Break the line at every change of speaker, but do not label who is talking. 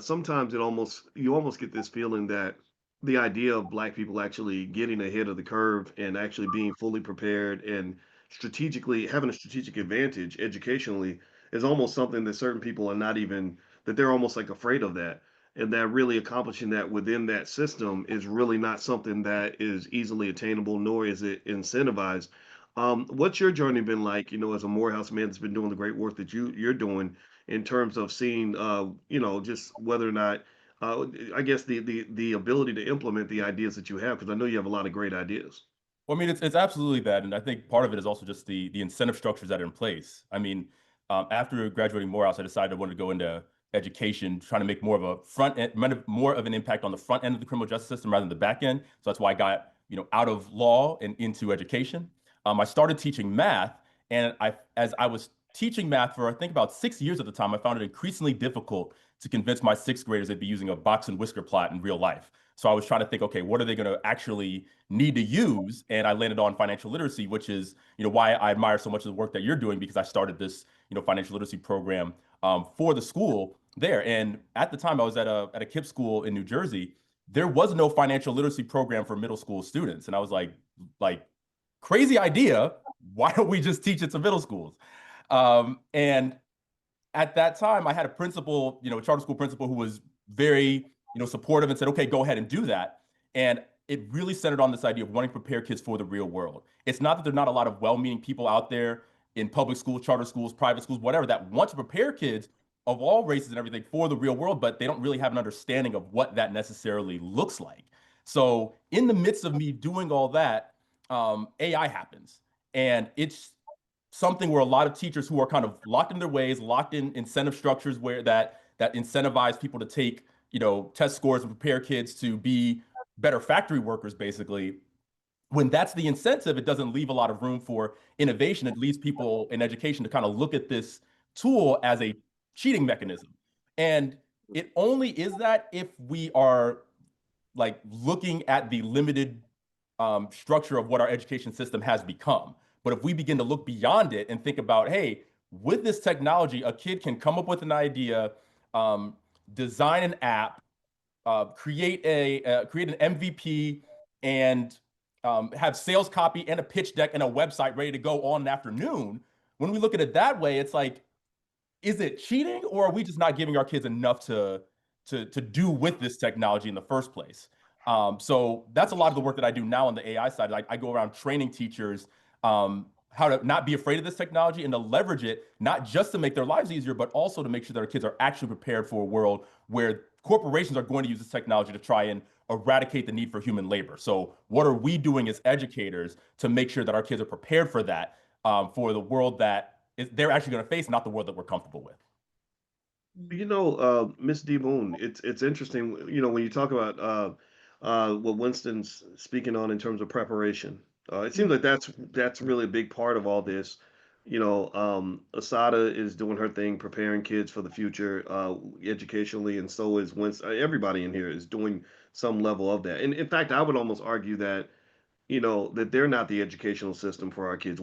sometimes you almost get this feeling that the idea of Black people actually getting ahead of the curve and actually being fully prepared and strategically having a strategic advantage educationally is almost something that certain people are not even that they're almost like afraid of that. And that really accomplishing that within that system is really not something that is easily attainable, nor is it incentivized. What's your journey been like, as a Morehouse man that's been doing the great work that you're doing in terms of seeing, just whether or not, I guess the ability to implement the ideas that you have, because I know you have a lot of great ideas.
Well, I mean, it's absolutely that, and I think part of it is also just the incentive structures that are in place. I mean, after graduating Morehouse, I decided I wanted to go into education, trying to make more of a more of an impact on the front end of the criminal justice system rather than the back end. So that's why I got out of law and into education. I started teaching math, and as I was teaching math for I think about 6 years at the time, I found it increasingly difficult to convince my sixth graders they'd be using a box and whisker plot in real life. So I was trying to think, okay, what are they going to actually need to use? And I landed on financial literacy, which is, why I admire so much of the work that you're doing, because I started this, financial literacy program for the school there. And at the time I was at a KIPP school in New Jersey. There was no financial literacy program for middle school students. And I was like, crazy idea. Why don't we just teach it to middle schools? And at that time, I had a principal, a charter school principal who was very, supportive and said, okay, go ahead and do that. And it really centered on this idea of wanting to prepare kids for the real world. It's not that there are not a lot of well-meaning people out there in public schools, charter schools, private schools, whatever, that want to prepare kids of all races and everything for the real world, but they don't really have an understanding of what that necessarily looks like. So in the midst of me doing all that, AI happens. And it's something where a lot of teachers who are kind of locked in their ways, locked in incentive structures where that incentivize people to take, test scores and prepare kids to be better factory workers, basically. When that's the incentive, it doesn't leave a lot of room for innovation. It leaves people in education to kind of look at this tool as a cheating mechanism. And it only is that if we are like looking at the limited structure of what our education system has become. But if we begin to look beyond it and think about, hey, with this technology, a kid can come up with an idea, design an app, create an MVP, and have sales copy and a pitch deck and a website ready to go on an afternoon. When we look at it that way, it's like, is it cheating, or are we just not giving our kids enough to do with this technology in the first place? So that's a lot of the work that I do now on the AI side. I go around training teachers how to not be afraid of this technology and to leverage it, not just to make their lives easier, but also to make sure that our kids are actually prepared for a world where corporations are going to use this technology to try and eradicate the need for human labor. So what are we doing as educators to make sure that our kids are prepared for that, for the world that they're actually going to face, not the world that we're comfortable with?
Miss D Boone, it's interesting, when you talk about what Winston's speaking on in terms of preparation. It seems like that's really a big part of all this. Asada is doing her thing, preparing kids for the future, educationally, and so is Winston. Everybody in here is doing some level of that. And in fact, I would almost argue that, that they're not the educational system for our kids.